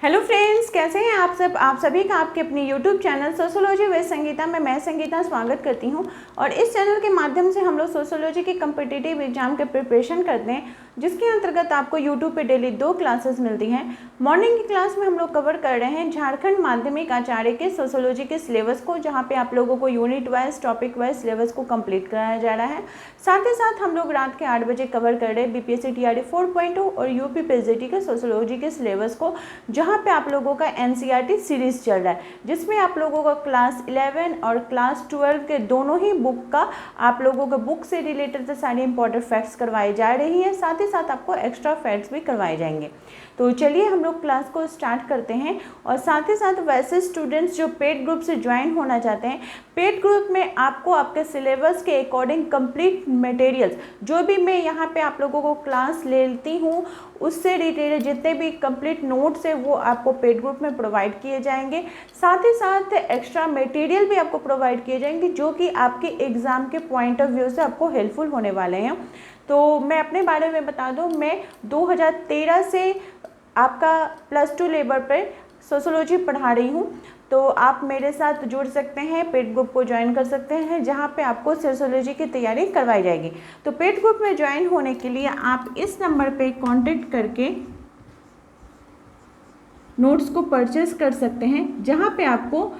Hello friends, कैसे हैं आप सब। आप सभी का आपके अपने YouTube channel sociology with Sangeeta में मैं संगीता स्वागत करती हूं। और इस चैनल के माध्यम से हम लोग सोशियोलॉजी के कम्पिटिटिव एग्जाम के प्रिपरेशन करते हैं, जिसके अंतर्गत आपको यूट्यूब पे डेली 2 क्लासेस मिलती हैं। मॉर्निंग की क्लास में हम लोग कवर कर रहे हैं झारखंड माध्यमिक आचार्य के सोशियोलॉजी के सिलेबस को, जहाँ पे आप लोगों को unit wise topic wise syllabus को कंप्लीट कराया जा रहा है। साथ ही साथ हम लोग रात के 8 बजे कवर कर रहे हैं बीपीएससी टीआरडी 4.0 और यूपी पीएसडीटी के सोशियोलॉजी के सिलेबस को, जहाँ पे आप लोगों का एनसीईआरटी सीरीज चल रहा है, जिसमें आप लोगों का क्लास 11 और क्लास 12 के दोनों ही बुक का आप लोगों के बुक से रिलेटेड सारी इंपॉर्टेंट फैक्ट्स करवाई जा रही है। साथ ही साथ आपको एक्स्ट्रा फैक्ट्स भी करवाए जाएंगे। तो चलिए हम लोग क्लास को स्टार्ट करते हैं। और साथ ही साथ वैसे स्टूडेंट्स जो पेड ग्रुप से ज्वाइन होना चाहते हैं, पेड ग्रुप में आपको आपके सिलेबस के अकॉर्डिंग कंप्लीट मटेरियल्स जो भी मैं यहाँ पे आप लोगों को क्लास लेती हूँ उससे रिलेटेड जितने भी कंप्लीट नोट्स है वो आपको पेड ग्रुप में प्रोवाइड किए जाएंगे। साथ ही साथ एक्स्ट्रा मटेरियल भी आपको प्रोवाइड किए जाएंगे जो कि आपके एग्ज़ाम के पॉइंट ऑफ व्यू से आपको हेल्पफुल होने वाले हैं। तो मैं अपने बारे में बता दूं, मैं 2013 से आपका +2 लेवल पर सोशियोलॉजी पढ़ा रही हूँ। तो आप मेरे साथ जुड़ सकते हैं, पेड ग्रुप को ज्वाइन कर सकते हैं, जहाँ पे आपको सोशियोलॉजी की तैयारी करवाई जाएगी। तो पेड ग्रुप में ज्वाइन होने के लिए आप इस नंबर पे कांटेक्ट करके नोट्स को परचेज कर सकते हैं, जहाँ पे आपको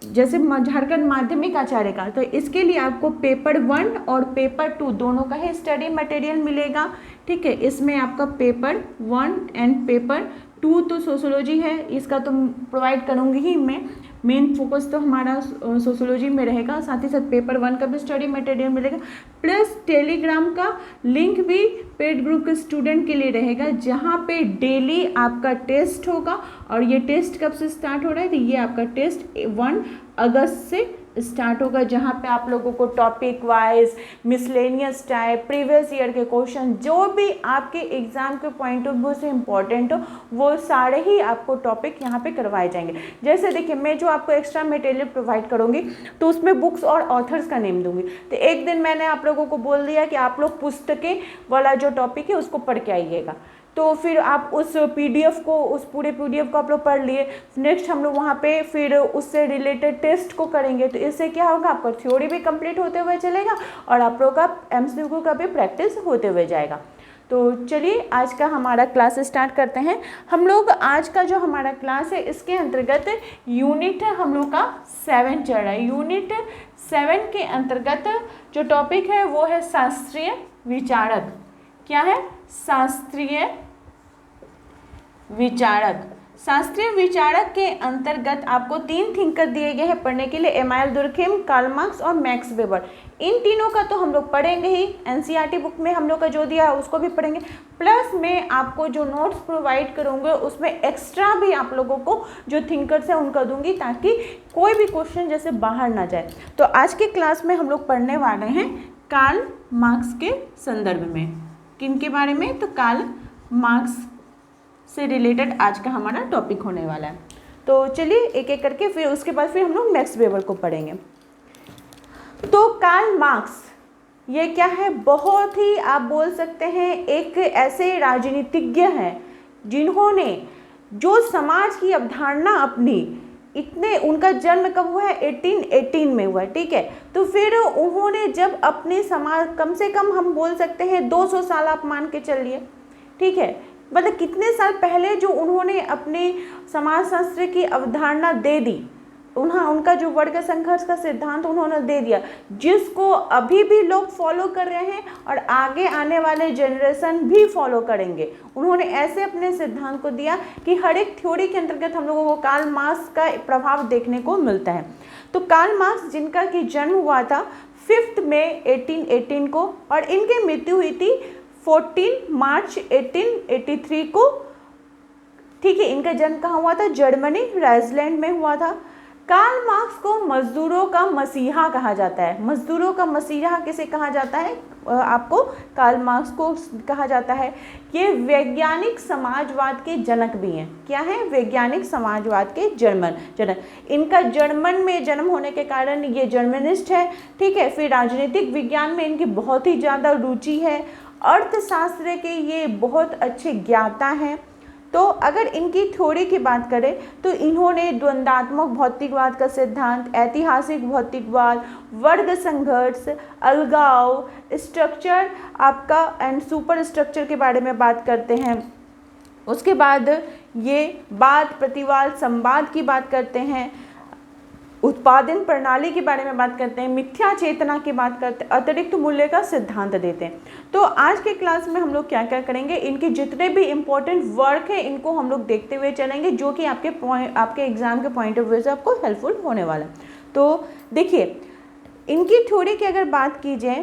जैसे झारखंड माध्यमिक आचार्य का, तो इसके लिए आपको पेपर 1 और पेपर 2 दोनों का ही स्टडी मटेरियल मिलेगा। ठीक है, इसमें आपका पेपर 1 एंड पेपर 2 तो सोशियोलॉजी है, इसका तो प्रोवाइड करूँगी ही मैं। मेन फोकस तो हमारा सोशियोलॉजी में रहेगा। साथ ही साथ पेपर 1 का भी स्टडी मटेरियल मिलेगा, प्लस टेलीग्राम का लिंक भी पेड ग्रुप के स्टूडेंट के लिए रहेगा, जहाँ पे डेली आपका टेस्ट होगा। और ये टेस्ट कब से स्टार्ट हो रहा है, तो ये आपका टेस्ट 1 अगस्त से स्टार्ट होगा, जहाँ पे आप लोगों को topic wise miscellaneous type previous year के क्वेश्चन जो भी आपके एग्जाम के पॉइंट ऑफ व्यू से इम्पोर्टेंट हो वो सारे ही आपको टॉपिक यहाँ पे करवाए जाएंगे। जैसे देखिए, मैं जो आपको एक्स्ट्रा मटेरियल प्रोवाइड करूँगी तो उसमें बुक्स और ऑथर्स का नेम दूंगी। तो एक दिन मैंने आप लोगों को बोल दिया कि आप लोग पुस्तकें वाला जो टॉपिक है उसको पढ़ के आइएगा, तो फिर आप उस पीडीएफ को, उस पूरे पीडीएफ को आप लोग पढ़ लिए। नेक्स्ट हम लोग वहाँ पे फिर उससे रिलेटेड टेस्ट को करेंगे। तो इससे क्या होगा, आपका थ्योरी भी कंप्लीट होते हुए चलेगा और आप लोगों का एमसीक्यू का भी प्रैक्टिस होते हुए जाएगा। तो चलिए आज का हमारा क्लास स्टार्ट करते हैं। हम लोग आज का जो हमारा क्लास है इसके अंतर्गत यूनिट हम लोग का 7 चल रहा है। यूनिट 7 के अंतर्गत जो टॉपिक है वो है शास्त्रीय विचारक। क्या है? शास्त्रीय विचारक। शास्त्रीय विचारक के अंतर्गत आपको 3 थिंकर दिए गए हैं पढ़ने के लिए, एमानुएल दुर्खिम, कार्ल मार्क्स और मैक्स वेबर। इन तीनों का तो हम लोग पढ़ेंगे ही, एनसीईआरटी बुक में हम लोग का जो दिया है उसको भी पढ़ेंगे, प्लस मैं आपको जो नोट्स प्रोवाइड करूँगे उसमें एक्स्ट्रा भी आप लोगों को जो थिंकर्स हैं उनका दूंगी, ताकि कोई भी क्वेश्चन जैसे बाहर ना जाए। तो आज के क्लास में हम लोग पढ़ने वाले हैं कार्ल मार्क्स के संदर्भ में। किन के बारे में? तो कार्ल मार्क्स से रिलेटेड आज का हमारा टॉपिक होने वाला है। तो चलिए एक एक करके फिर उसके बाद फिर हम लोग मैक्स वेबर को पढ़ेंगे। तो कार्ल मार्क्स ये क्या है? बहुत ही आप बोल सकते हैं एक ऐसे राजनीतिज्ञ हैं जिन्होंने जो समाज की अवधारणा अपनी इतने, उनका जन्म कब हुआ है? 1818 में हुआ है। ठीक है, तो फिर उन्होंने जब अपने समाज, कम से कम हम बोल सकते हैं 200 साल आप मान के चलिए, ठीक है, मतलब कितने साल पहले जो उन्होंने अपने समाजशास्त्र की अवधारणा दे दी, उनका जो वर्ग संघर्ष का सिद्धांत उन्होंने दे दिया, जिसको अभी भी लोग फॉलो कर रहे हैं और आगे आने वाले जनरेशन भी फॉलो करेंगे। उन्होंने ऐसे अपने सिद्धांत को दिया कि हर एक थ्योरी के अंतर्गत हम लोगों को कार्ल मार्क्स का प्रभाव देखने को मिलता है। तो कार्ल मार्क्स जिनका कि जन्म हुआ था 5 मई 1818 को और इनकी मृत्यु हुई थी 14 मार्च 1883 को। ठीक है, इनका जन्म कहाँ हुआ था? जर्मनी, राइसलैंड में हुआ था। कार्ल मार्क्स को मजदूरों का मसीहा कहा जाता है। मजदूरों का मसीहा किसे कहा जाता है? आपको कार्ल मार्क्स को कहा जाता है। ये वैज्ञानिक समाजवाद के जनक भी हैं। क्या है? वैज्ञानिक समाजवाद के जनक। इनका जर्मन में जन्म होने के कारण ये जर्मनिस्ट है। ठीक है, फिर राजनीतिक विज्ञान में इनकी बहुत ही ज़्यादा रुचि है। अर्थशास्त्र के ये बहुत अच्छे ज्ञाता हैं। तो अगर इनकी थ्योरी की बात करें तो इन्होंने द्वंद्वात्मक भौतिकवाद का सिद्धांत, ऐतिहासिक भौतिकवाद, वर्ग संघर्ष, अलगाव, स्ट्रक्चर आपका एंड सुपर स्ट्रक्चर के बारे में बात करते हैं। उसके बाद ये वाद प्रतिवाद संवाद की बात करते हैं, उत्पादन प्रणाली के बारे में बात करते हैं, मिथ्या चेतना की बात करते हैं, अतिरिक्त मूल्य का सिद्धांत देते हैं। तो आज के क्लास में हम लोग क्या क्या करेंगे, इनके जितने भी इम्पोर्टेंट वर्क है इनको हम लोग देखते हुए चलेंगे, जो कि आपके एग्जाम के पॉइंट ऑफ व्यू से आपको हेल्पफुल होने वाला है। तो देखिए, इनकी थ्योरी की अगर बात की जाए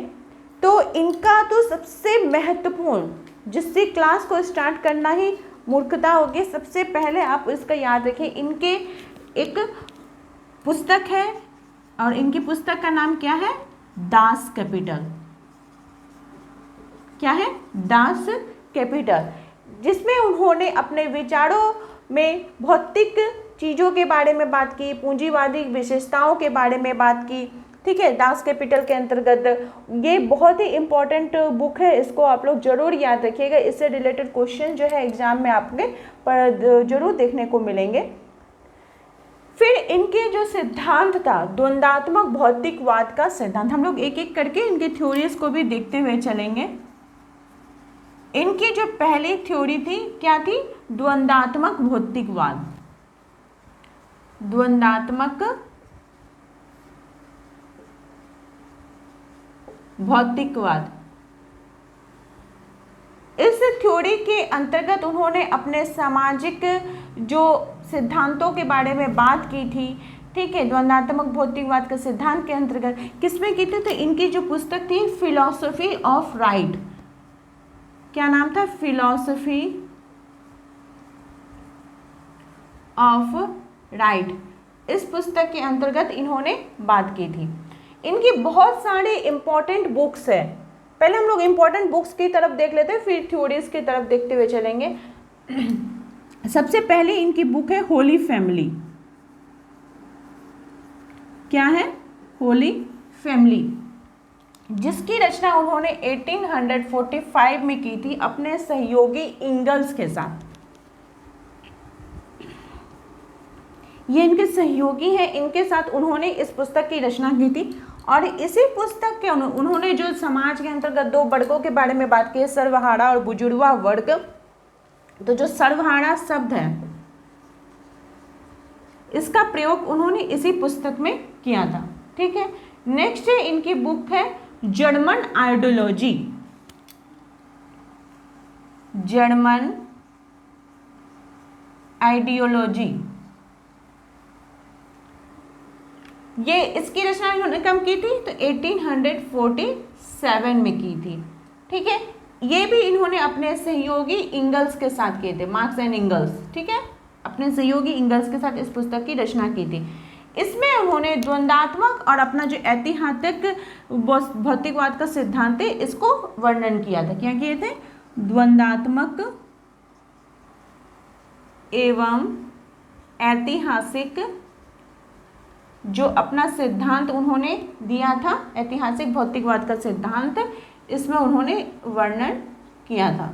तो इनका तो सबसे महत्वपूर्ण, जिससे क्लास को स्टार्ट करना ही मूर्खता होगी, सबसे पहले आप इसका याद रखें, इनके एक पुस्तक है और इनकी पुस्तक का नाम क्या है, दास कैपिटल। क्या है, दास कैपिटल, जिसमें उन्होंने अपने विचारों में भौतिक चीज़ों के बारे में बात की, पूंजीवादी विशेषताओं के बारे में बात की। ठीक है, दास कैपिटल के अंतर्गत ये बहुत ही इम्पोर्टेंट बुक है, इसको आप लोग जरूर याद रखिएगा। इससे रिलेटेड क्वेश्चन जो है एग्जाम में आपके जरूर देखने को मिलेंगे। फिर इनके जो सिद्धांत था द्वंद्वात्मक भौतिकवाद का सिद्धांत, हम लोग एक एक करके इनकी थ्योरीज को भी देखते हुए चलेंगे। इनकी जो पहली थ्योरी थी क्या थी, द्वंद्वात्मक भौतिकवाद, द्वंद्वात्मक भौतिकवाद। इस थ्योरी के अंतर्गत उन्होंने अपने सामाजिक जो सिद्धांतों के बारे में बात की थी। ठीक है, द्वंद्वात्मक भौतिकवाद का सिद्धांत के अंतर्गत किसमें की थी, तो इनकी जो पुस्तक थी फिलॉसफी ऑफ राइट, क्या नाम था, फिलॉसफी ऑफ राइट। इस पुस्तक के अंतर्गत इन्होंने बात की थी। इनकी बहुत सारे इंपॉर्टेंट बुक्स है, पहले हम लोग इंपॉर्टेंट बुक्स की तरफ देख लेते हैं, फिर थ्योरीज की तरफ देखते हुए चलेंगे। सबसे पहले इनकी बुक है होली फैमिली। क्या है, होली फैमिली, जिसकी रचना उन्होंने 1845 में की थी अपने सहयोगी इंगल्स के साथ। ये इनके सहयोगी हैं, इनके साथ उन्होंने इस पुस्तक की रचना की थी। और इसी पुस्तक के उन्होंने जो समाज के अंतर्गत दो वर्गों के बारे में बात की है, सर्वहारा और बुजुर्गा वर्ग। तो जो सर्वहारा शब्द है इसका प्रयोग उन्होंने इसी पुस्तक में किया था। ठीक है, नेक्स्ट है इनकी बुक है जर्मन आइडियोलॉजी, जर्मन आइडियोलॉजी। ये इसकी रचना इन्होंने कब की थी, तो 1847 में की थी। ठीक है, ये भी इन्होंने अपने सहयोगी इंगल्स के साथ किए थे, मार्क्स एंड इंगल्स। ठीक है, अपने सहयोगी इंगल्स के साथ इस पुस्तक की रचना की थी। इसमें उन्होंने द्वंद्वात्मक और अपना जो ऐतिहासिक भौतिकवाद का सिद्धांत है इसको वर्णन किया था। क्या किए थे, द्वंद्वात्मक एवं ऐतिहासिक जो अपना सिद्धांत उन्होंने दिया था, ऐतिहासिक भौतिकवाद का सिद्धांत, इसमें उन्होंने वर्णन किया था।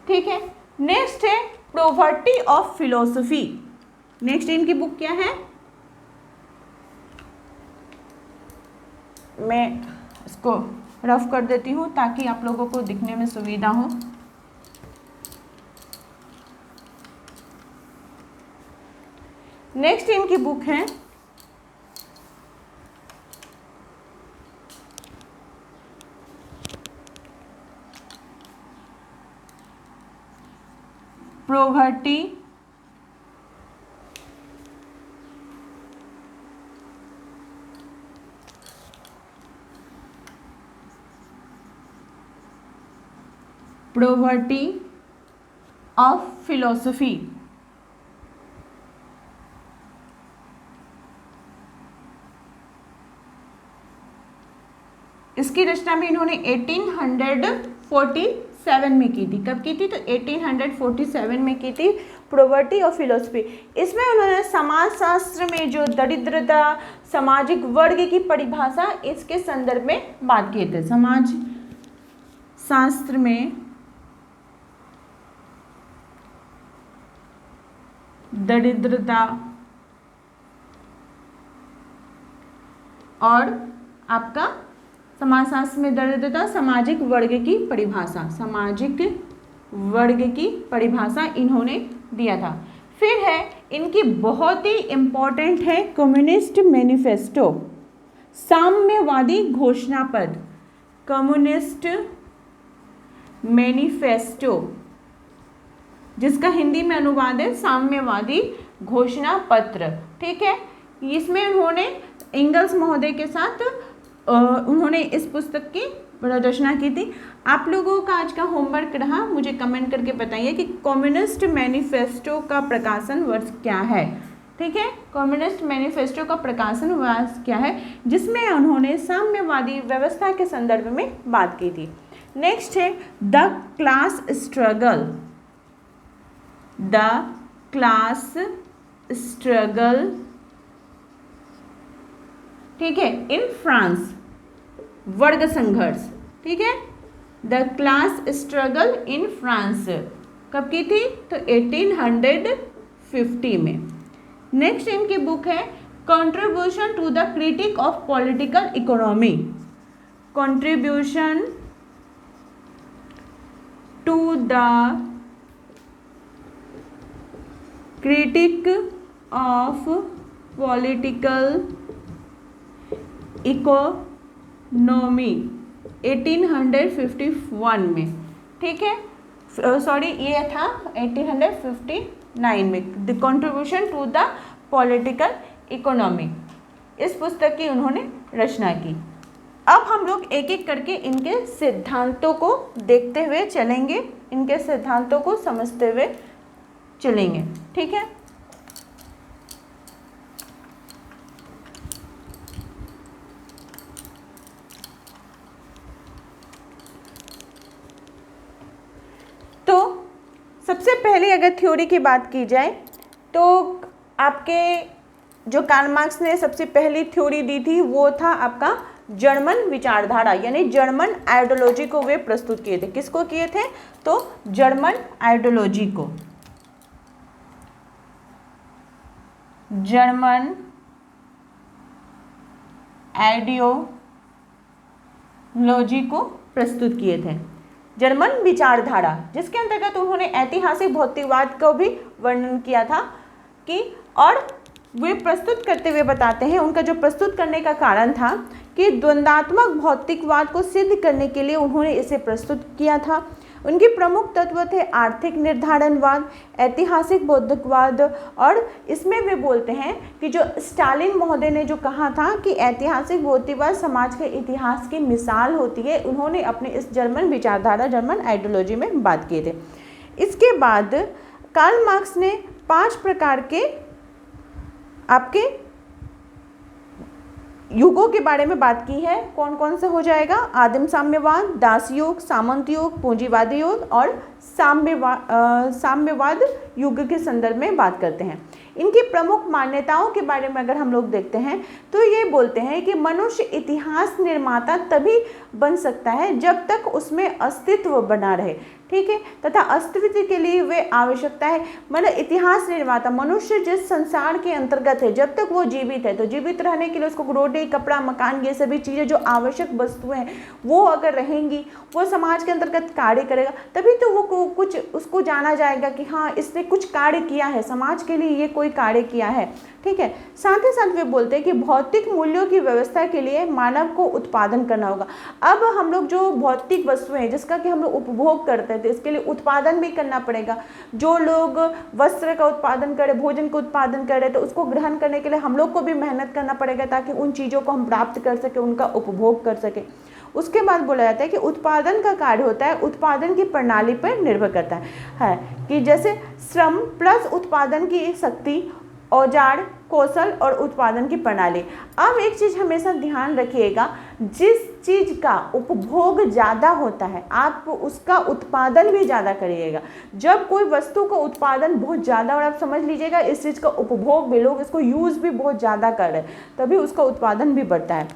ठीक है, नेक्स्ट है प्रॉपर्टी ऑफ फिलोसफी। नेक्स्ट इनकी बुक क्या है, मैं इसको रफ कर देती हूँ ताकि आप लोगों को दिखने में सुविधा हो। नेक्स्ट इनकी बुक है प्रॉपर्टी ऑफ फिलोसफी। इसकी रचना भी इन्होंने 1847 में की थी। कब की थी, तो 1847 में की थी प्रॉपर्टी ऑफ फिलोसफी। इसमें उन्होंने समाजशास्त्र में जो दरिद्रता, सामाजिक वर्ग की परिभाषा, इसके संदर्भ में बात किए थे। समाज शास्त्र में दरिद्रता और आपका समाजशास्त्र में दरिद्रता सामाजिक वर्ग की परिभाषा, सामाजिक वर्ग की परिभाषा इन्होंने दिया था। फिर है इनकी बहुत ही इंपॉर्टेंट है कम्युनिस्ट मैनिफेस्टो, साम्यवादी घोषणा पत्र, कम्युनिस्ट मैनिफेस्टो जिसका हिंदी में अनुवाद है साम्यवादी घोषणा पत्र। ठीक है, इसमें उन्होंने एंगल्स महोदय के साथ उन्होंने इस पुस्तक की रचना की थी। आप लोगों का आज का होमवर्क रहा, मुझे कमेंट करके बताइए कि कम्युनिस्ट मैनिफेस्टो का प्रकाशन वर्ष क्या है। ठीक है, कम्युनिस्ट मैनिफेस्टो का प्रकाशन वर्ष क्या है जिसमें उन्होंने साम्यवादी व्यवस्था के संदर्भ में बात की थी। नेक्स्ट है the class struggle, the class struggle, ठीक है, इन फ्रांस, वर्ग संघर्ष। ठीक है, the class struggle in France कब की थी, तो 1850 में। नेक्स्ट इनकी बुक है contribution to the critique of political economy, contribution to the critique of political economy 1851 में। ठीक है, सॉरी ये था 1859 में, the contribution to the political economy, इस पुस्तक की उन्होंने रचना की। अब हम लोग एक एक करके इनके सिद्धांतों को देखते हुए चलेंगे, इनके सिद्धांतों को समझते हुए चलेंगे। ठीक है, तो सबसे पहले अगर थ्योरी की बात की जाए तो आपके जो कार्ल मार्क्स ने सबसे पहली थ्योरी दी थी वो था आपका जर्मन विचारधारा, यानी जर्मन आइडियोलॉजी को वे प्रस्तुत किए थे। किसको किए थे, तो जर्मन आइडियोलॉजी को, जर्मन आइडियोलॉजी को प्रस्तुत किए थे, जर्मन विचारधारा, जिसके अंतर्गत उन्होंने ऐतिहासिक भौतिकवाद को भी वर्णन किया था कि, और वे प्रस्तुत करते हुए बताते हैं, उनका जो प्रस्तुत करने का कारण था कि द्वंद्वात्मक भौतिकवाद को सिद्ध करने के लिए उन्होंने इसे प्रस्तुत किया था। उनके प्रमुख तत्व थे आर्थिक निर्धारणवाद, ऐतिहासिक बौद्धिकवाद, और इसमें वे बोलते हैं कि जो स्टालिन महोदय ने जो कहा था कि ऐतिहासिक भौतिकवाद समाज के इतिहास की मिसाल होती है, उन्होंने अपने इस जर्मन विचारधारा, जर्मन आइडियोलॉजी में बात किए थे। इसके बाद कार्ल मार्क्स ने 5 प्रकार के आपके युगों के बारे में बात की है। कौन कौन से हो जाएगा, आदिम साम्यवाद, दास युग, सामंत युग, पूंजीवादी युग और साम्यवाद युग के संदर्भ में बात करते हैं। इनकी प्रमुख मान्यताओं के बारे में अगर हम लोग देखते हैं तो ये बोलते हैं कि मनुष्य इतिहास निर्माता तभी बन सकता है जब तक उसमें अस्तित्व बना रहे। ठीक है, तथा अस्तित्व के लिए वे आवश्यकता है, मतलब इतिहास निर्माता मनुष्य जिस संसार के अंतर्गत है, जब तक वो जीवित है तो जीवित रहने के लिए उसको रोटी, कपड़ा, मकान, ये सभी चीज़ें जो आवश्यक वस्तुएं हैं वो अगर रहेंगी, वो समाज के अंतर्गत कार्य करेगा, तभी तो वो कुछ उसको जाना जाएगा कि हाँ इसने कुछ कार्य किया है, समाज के लिए ये कोई कार्य किया है। ठीक है, साथ ही साथ वे बोलते हैं कि भौतिक मूल्यों की व्यवस्था के लिए मानव को उत्पादन करना होगा। अब हम लोग जो भौतिक वस्तुएं हैं जिसका कि हम लोग उपभोग करते थे, इसके लिए उत्पादन भी करना पड़ेगा। जो लोग वस्त्र का उत्पादन करे, भोजन का उत्पादन करे, तो उसको ग्रहण करने के लिए हम लोग को भी मेहनत करना पड़ेगा ताकि उन चीज़ों को हम प्राप्त कर सके, उनका उपभोग कर सके। उसके बाद बोला जाता है कि उत्पादन का कार्य होता है उत्पादन की प्रणाली पर निर्भर करता है कि जैसे श्रम प्लस उत्पादन की शक्ति, औजार, कौशल और उत्पादन की प्रणाली। अब एक चीज़ हमेशा ध्यान रखिएगा, जिस चीज़ का उपभोग ज़्यादा होता है आप उसका उत्पादन भी ज़्यादा करिएगा। जब कोई वस्तु का उत्पादन बहुत ज़्यादा, और आप समझ लीजिएगा इस चीज़ का उपभोग भी, लोग इसको यूज़ भी बहुत ज़्यादा कर रहे हैं, तभी उसका उत्पादन भी बढ़ता है।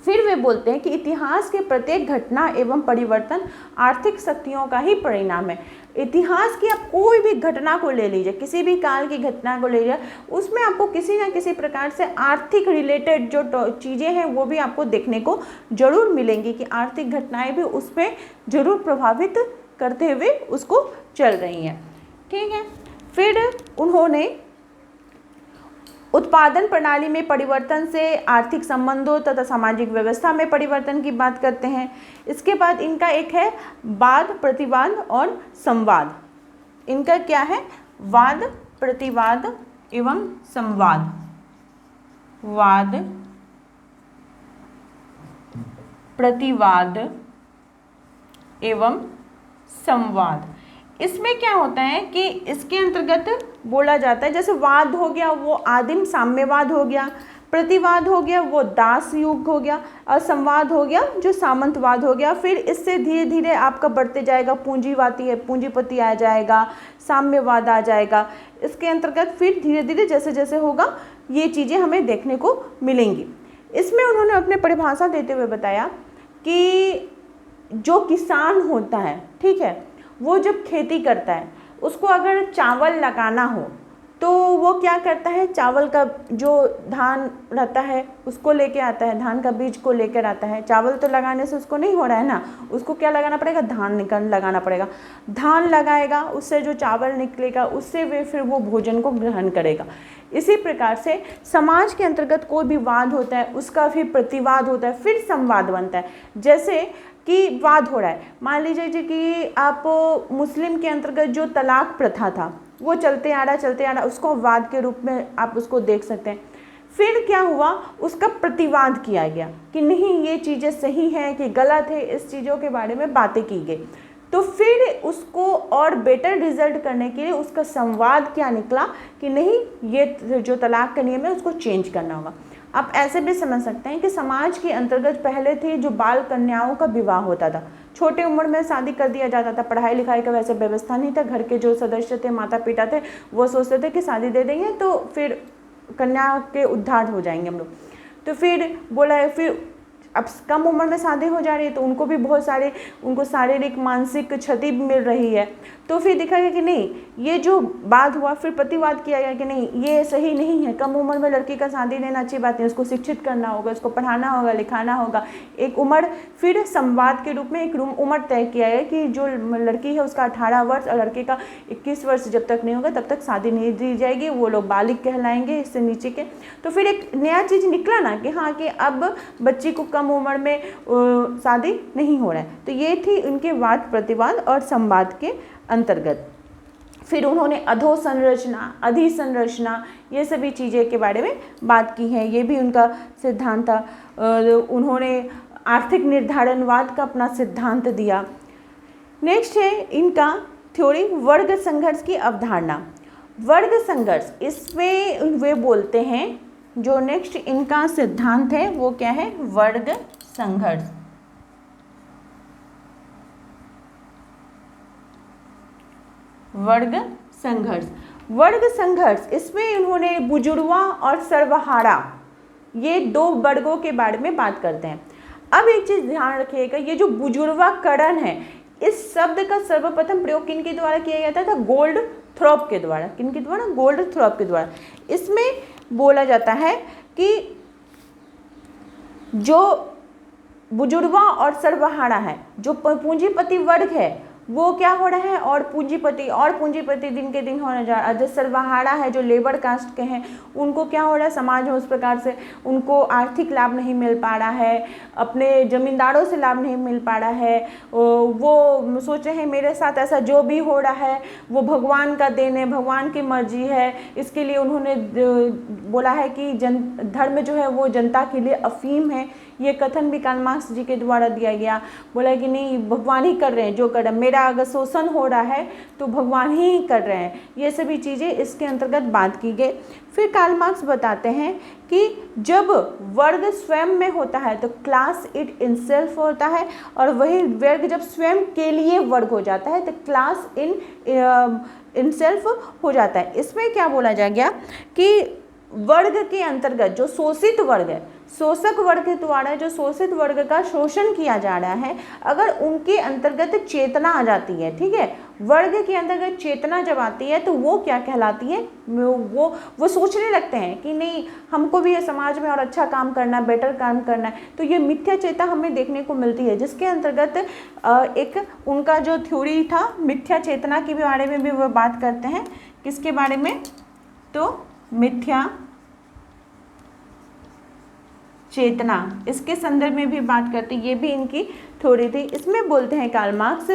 फिर वे बोलते हैं कि इतिहास के प्रत्येक घटना एवं परिवर्तन आर्थिक शक्तियों का ही परिणाम है। इतिहास की आप कोई भी घटना को ले लीजिए, किसी भी काल की घटना को ले लीजिए, उसमें आपको किसी ना किसी प्रकार से आर्थिक रिलेटेड जो चीज़ें हैं वो भी आपको देखने को जरूर मिलेंगी कि आर्थिक घटनाएं भी उस पर जरूर प्रभावित करते हुए उसको चल रही हैं। ठीक है, फिर उन्होंने उत्पादन प्रणाली में परिवर्तन से आर्थिक संबंधों तथा सामाजिक व्यवस्था में परिवर्तन की बात करते हैं। इसके बाद इनका एक है वाद, प्रतिवाद और संवाद। इनका क्या है? वाद, प्रतिवाद एवं संवाद। वाद, प्रतिवाद एवं संवाद। इसमें क्या होता है कि इसके अंतर्गत बोला जाता है, जैसे वाद हो गया वो आदिम साम्यवाद हो गया, प्रतिवाद हो गया वो दास युग हो गया, और संवाद हो गया जो सामंतवाद हो गया। फिर इससे धीरे धीरे आपका बढ़ते जाएगा पूंजीपति आ जाएगा, साम्यवाद आ जाएगा। इसके अंतर्गत फिर धीरे धीरे जैसे जैसे होगा ये चीज़ें हमें देखने को मिलेंगी। इसमें उन्होंने अपने परिभाषा देते हुए बताया कि जो किसान होता है, ठीक है, वो जब खेती करता है उसको अगर चावल लगाना हो तो वो क्या करता है, चावल का जो धान रहता है उसको लेके आता है, धान का बीज को लेकर आता है। चावल तो लगाने से उसको नहीं हो रहा है ना, उसको क्या लगाना पड़ेगा? धान लगाना पड़ेगा। धान लगाएगा, उससे जो चावल निकलेगा उससे वे फिर वो भोजन को ग्रहण करेगा। इसी प्रकार से समाज के अंतर्गत कोई भी वाद होता है उसका फिर प्रतिवाद होता है, फिर संवाद बनता है। जैसे कि वाद हो रहा है, मान लीजिए कि आप मुस्लिम के अंतर्गत जो तलाक प्रथा था वो चलते आ रहा, उसको वाद के रूप में आप उसको देख सकते हैं। फिर क्या हुआ, उसका प्रतिवाद किया गया कि नहीं ये चीज़ें सही हैं कि गलत है, इस चीज़ों के बारे में बातें की गई। तो फिर उसको और बेटर रिजल्ट करने के लिए उसका संवाद क्या निकला कि नहीं ये जो तलाक का नियम है उसको चेंज करना होगा। आप ऐसे भी समझ सकते हैं कि समाज के अंतर्गत पहले थे जो बाल कन्याओं का विवाह होता था, छोटे उम्र में शादी कर दिया जाता था, पढ़ाई लिखाई का वैसे व्यवस्था नहीं था। घर के जो सदस्य थे, माता पिता थे, वो सोचते थे कि शादी दे देंगे तो फिर कन्या के उद्धार हो जाएंगे हम लोग। तो फिर बोला है, फिर अब कम उम्र में शादी हो जा रही है तो उनको भी बहुत सारे उनको शारीरिक मानसिक क्षति मिल रही है। तो फिर देखा गया कि नहीं ये जो बात हुआ, फिर प्रतिवाद किया गया कि नहीं ये सही नहीं है, कम उम्र में लड़की का शादी देना अच्छी बात नहीं, उसको शिक्षित करना होगा, उसको पढ़ाना होगा, लिखाना होगा। एक उम्र फिर संवाद के रूप में एक उम्र तय किया है कि जो लड़की है उसका 18 वर्ष और लड़के का 21 वर्ष जब तक नहीं होगा तब तक शादी नहीं दी जाएगी, वो लोग बालिग कहलाएंगे, इससे नीचे के। तो फिर एक नया चीज़ निकला ना कि हाँ कि अब बच्ची को कम उम्र में शादी नहीं हो रहा है। तो ये थी उनके वाद, प्रतिवाद और संवाद के अंतर्गत। फिर उन्होंने अधोसंरचना, अधिसंरचना, ये सभी चीज़ें के बारे में बात की है, ये भी उनका सिद्धांत था। उन्होंने आर्थिक निर्धारणवाद का अपना सिद्धांत दिया। नेक्स्ट है इनका थ्योरी वर्ग संघर्ष की अवधारणा। वर्ग संघर्ष, इसमें वे बोलते हैं जो नेक्स्ट इनका सिद्धांत है वो क्या है? वर्ग संघर्ष। वर्ग संघर्ष, वर्ग संघर्ष, इसमें उन्होंने बुजुर्वा और सर्वहारा ये दो वर्गों के बारे में बात करते हैं। अब एक चीज ध्यान रखिएगा, ये जो बुजुर्वाकरण है इस शब्द का सर्वप्रथम प्रयोग किनके द्वारा किया गया था? गोल्डथ्रॉप के द्वारा। किनके द्वारा? गोल्डथ्रॉप के द्वारा। इसमें बोला जाता है कि जो बुजुर्वा और सर्वहारा है, जो पूंजीपति वर्ग है वो क्या हो रहा है, और पूंजीपति दिन के दिन होने जा रहा है। जो सर्वहारा है, जो लेबर कास्ट के हैं, उनको क्या हो रहा है, समाज में उस प्रकार से उनको आर्थिक लाभ नहीं मिल पा रहा है, अपने जमींदारों से लाभ नहीं मिल पा रहा है। वो सोच रहे हैं मेरे साथ ऐसा जो भी हो रहा है वो भगवान का देन है, भगवान की मर्जी है। इसके लिए उन्होंने बोला है कि धर्म जो है वो जनता के लिए अफीम है। ये कथन भी कार्ल मार्क्स जी के द्वारा दिया गया। बोला कि नहीं भगवान ही कर रहे हैं जो कर रहे हैं, मेरा अगर शोषण हो रहा है तो भगवान ही कर रहे हैं। ये सभी चीज़ें इसके अंतर्गत बात की गई। फिर कार्ल मार्क्स बताते हैं कि जब वर्ग स्वयं में होता है तो क्लास इट इनसेल्फ होता है, और वही वर्ग जब स्वयं के लिए वर्ग हो जाता है तो क्लास इनसेल्फ हो जाता है। इसमें क्या बोला जा गया कि वर्ग के अंतर्गत जो शोषित वर्ग है, शोषक वर्ग के द्वारा जो शोषित वर्ग का शोषण किया जा रहा है, अगर उनके अंतर्गत चेतना आ जाती है, ठीक है, वर्ग के अंतर्गत चेतना जब आती है तो वो क्या कहलाती है, वो सोचने लगते हैं कि नहीं हमको भी ये समाज में और अच्छा काम करना है, बेटर काम करना है। तो ये मिथ्या चेता हमें देखने को मिलती है, जिसके अंतर्गत एक उनका जो थ्योरी था मिथ्या चेतना के बारे में भी वो बात करते हैं। किसके बारे में, तो मिथ्या चेतना, इसके संदर्भ में भी बात करते हैं, ये भी इनकी थ्योरी थी। इसमें बोलते हैं कार्ल मार्क्स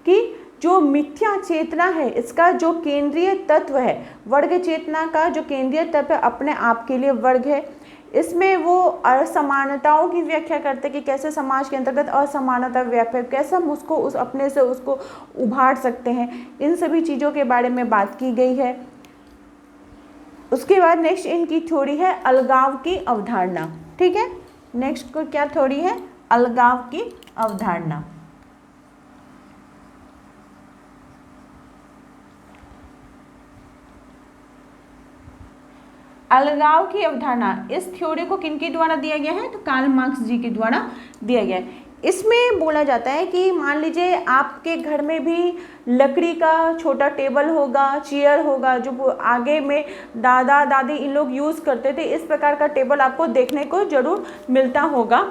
कि जो मिथ्या चेतना है इसका जो केंद्रीय तत्व है, वर्ग चेतना का जो केंद्रीय तत्व अपने आप के लिए वर्ग है। इसमें वो असमानताओं की व्याख्या करते हैं कि कैसे समाज के अंतर्गत असमानता व्यापक, कैसे हम उसको अपने से उसको उभार सकते हैं, इन सभी चीज़ों के बारे में बात की गई है। उसके बाद नेक्स्ट इनकी थ्योरी है अलगाव की अवधारणा, ठीक है। नेक्स्ट को क्या थ्योरी है, अलगाव की अवधारणा। अलगाव की अवधारणा, इस थ्योरी को किनके द्वारा दिया गया है, तो कार्ल मार्क्स जी के द्वारा दिया गया है। इसमें बोला जाता है कि मान लीजिए आपके घर में भी लकड़ी का छोटा टेबल होगा, चेयर होगा, जो आगे में दादा दादी इन लोग यूज़ करते थे, इस प्रकार का टेबल आपको देखने को जरूर मिलता होगा।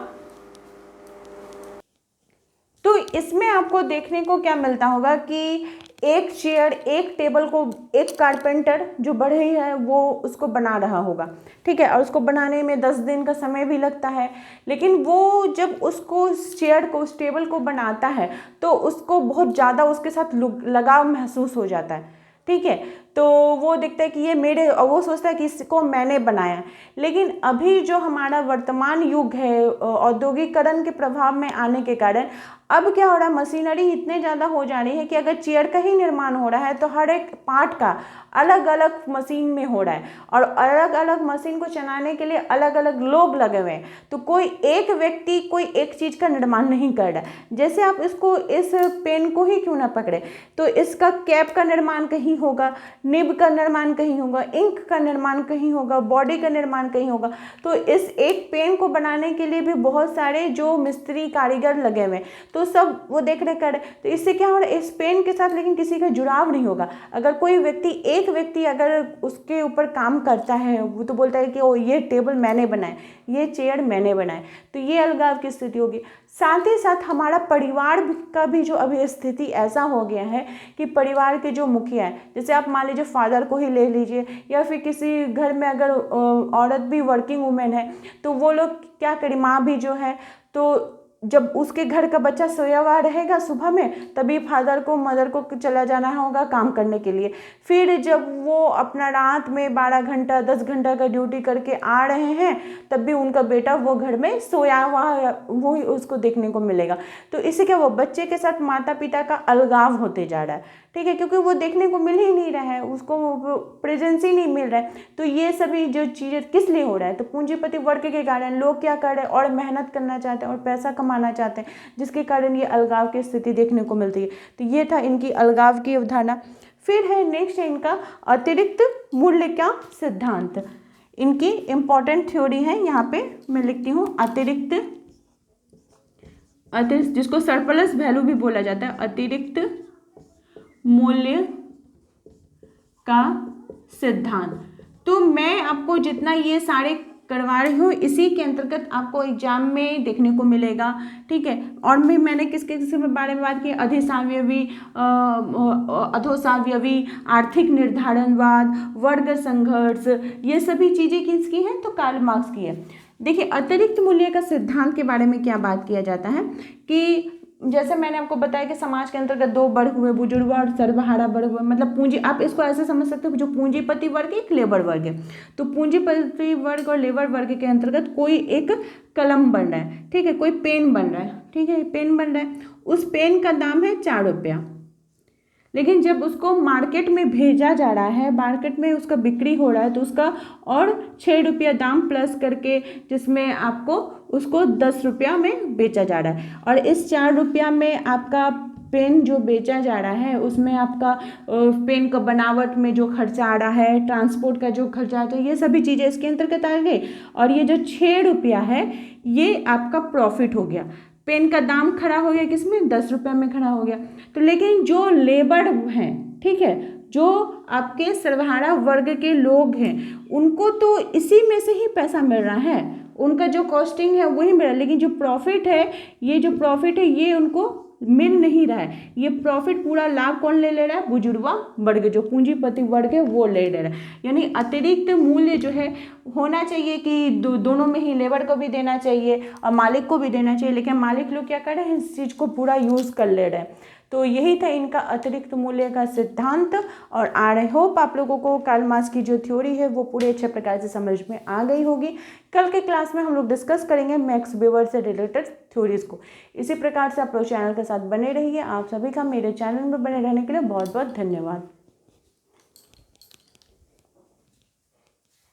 तो इसमें आपको देखने को क्या मिलता होगा कि एक चेयर, एक टेबल को एक कारपेंटर जो बढ़ई है वो उसको बना रहा होगा, ठीक है, और उसको बनाने में 10 दिन का समय भी लगता है। लेकिन वो जब उसको उस चेयर को, उस टेबल को बनाता है तो उसको बहुत ज़्यादा उसके साथ लगाव महसूस हो जाता है, ठीक है। तो वो देखता है कि ये मेरे, और वो सोचता है कि इसको मैंने बनाया। लेकिन अभी जो हमारा वर्तमान युग है, औद्योगिकरण के प्रभाव में आने के कारण अब क्या हो रहा है, मशीनरी इतने ज़्यादा हो जा रही है कि अगर चेयर का ही निर्माण हो रहा है तो हर एक पार्ट का अलग अलग मशीन में हो रहा है, और अलग अलग मशीन को चलाने के लिए अलग अलग लोग लगे हुए हैं। तो कोई एक व्यक्ति कोई एक चीज़ का निर्माण नहीं कर रहा है। जैसे आप इसको, इस पेन को ही क्यों ना पकड़े, तो इसका कैप का निर्माण कहीं होगा, निब का निर्माण कहीं होगा, इंक का निर्माण कहीं होगा, बॉडी का निर्माण कहीं होगा। तो इस एक पेन को बनाने के लिए भी बहुत सारे जो मिस्त्री कारीगर लगे हुए हैं, तो सब वो देख रेख कर। तो इससे क्या हो रहा है, इस पेन के साथ लेकिन किसी का जुड़ाव नहीं होगा। अगर कोई व्यक्ति, एक व्यक्ति अगर उसके ऊपर काम करता है, वो तो बोलता है कि ओ ये टेबल मैंने बनाया, ये चेयर मैंने बनाया, तो ये अलगाव की स्थिति होगी। साथ ही साथ हमारा परिवार का भी जो अभी स्थिति ऐसा हो गया है कि परिवार के जो मुखिया है, जैसे आप मान लीजिए फादर को ही ले लीजिए, या फिर किसी घर में अगर औरत भी वर्किंग वुमेन है तो वो लोग क्या करें, माँ भी जो है, तो जब उसके घर का बच्चा सोया हुआ रहेगा सुबह में, तभी फादर को, मदर को चला जाना होगा काम करने के लिए। फिर जब वो अपना रात में 12 घंटा 10 घंटा का ड्यूटी करके आ रहे हैं, तब भी उनका बेटा वो घर में सोया हुआ वो उसको देखने को मिलेगा। तो इससे क्या, वो बच्चे के साथ माता पिता का अलगाव होते जा रहा है, ठीक है, क्योंकि वो देखने को मिल ही नहीं रहा है, उसको प्रेजेंस ही नहीं मिल रहा है। तो ये सभी जो चीज़ें किस लिए हो रहा है, तो पूंजीपति वर्ग के कारण लोग क्या कर रहे हैं, और मेहनत करना चाहते हैं और पैसा कमाना चाहते हैं, जिसके कारण ये अलगाव की स्थिति देखने को मिलती है। तो ये था इनकी अलगाव की अवधारणा। फिर है नेक्स्ट इनका अतिरिक्त मूल्य का सिद्धांत। इनकी इंपॉर्टेंट थ्योरी है, यहाँ पे मैं लिखती हूँ अतिरिक्त, जिसको सरप्लस वैल्यू भी बोला जाता है, अतिरिक्त मूल्य का सिद्धांत। तो मैं आपको जितना ये सारे करवा रही हूँ, इसी के अंतर्गत आपको एग्जाम में देखने को मिलेगा, ठीक है। और मैंने किसके बारे में बात की, अधिसावयवी, अधोसावयवी, आर्थिक निर्धारणवाद, वर्ग संघर्ष, ये सभी चीज़ें किसकी हैं, तो कार्ल मार्क्स की है। देखिए अतिरिक्त मूल्य का सिद्धांत के बारे में क्या बात किया जाता है कि जैसे मैंने आपको बताया कि समाज के अंतर्गत 2 वर्ग हुए, बुजुर्ग और सर्वहारा वर्ग हुए। मतलब पूंजी, आप इसको ऐसे समझ सकते हो, जो पूंजीपति वर्ग एक लेबर वर्ग है। तो पूंजीपति वर्ग और लेबर वर्ग के अंतर्गत कोई एक कलम बन रहा है, ठीक है, कोई पेन बन रहा है, ठीक है, पेन बन रहा है, उस पेन का दाम है 4 रुपया। लेकिन जब उसको मार्केट में भेजा जा रहा है, मार्केट में उसका बिक्री हो रहा है, तो उसका और 6 रुपया दाम प्लस करके, जिसमें आपको उसको 10 रुपया में बेचा जा रहा है। और इस 4 रुपया में आपका पेन जो बेचा जा रहा है उसमें आपका पेन का बनावट में जो खर्चा आ रहा है, ट्रांसपोर्ट का जो खर्चा आता है, ये सभी चीज़ें इसके अंतर्गत आ गई। और ये जो 6 रुपया है ये आपका प्रॉफिट हो गया। पेन का दाम खड़ा हो गया किसमें, 10 रुपये में खड़ा हो गया। तो लेकिन जो लेबर हैं, ठीक है, जो आपके सर्वहारा वर्ग के लोग हैं उनको तो इसी में से ही पैसा मिल रहा है, उनका जो कॉस्टिंग है वही मिल रहा है। लेकिन जो प्रॉफिट है, ये जो प्रॉफिट है ये उनको मिल नहीं रहा है। ये प्रॉफिट पूरा लाभ कौन ले रहा है, बुजुर्गा वर्ग, जो पूंजीपति वर्ग है वो ले रहा है। यानी अतिरिक्त मूल्य जो है होना चाहिए कि दोनों में ही, लेबर को भी देना चाहिए और मालिक को भी देना चाहिए, लेकिन मालिक लोग क्या कर रहे हैं, इस चीज़ को पूरा यूज़ कर ले रहे हैं। तो यही था इनका अतिरिक्त मूल्य का सिद्धांत। और आई होप आप लोगों को कार्ल मार्क्स की जो थ्योरी है वो पूरे अच्छे प्रकार से समझ में आ गई होगी। कल के क्लास में हम लोग डिस्कस करेंगे मैक्स वेबर से रिलेटेड थ्योरीज को। इसी प्रकार से आप लोग चैनल के साथ बने रहिए। आप सभी का मेरे चैनल में बने रहने के लिए बहुत बहुत धन्यवाद।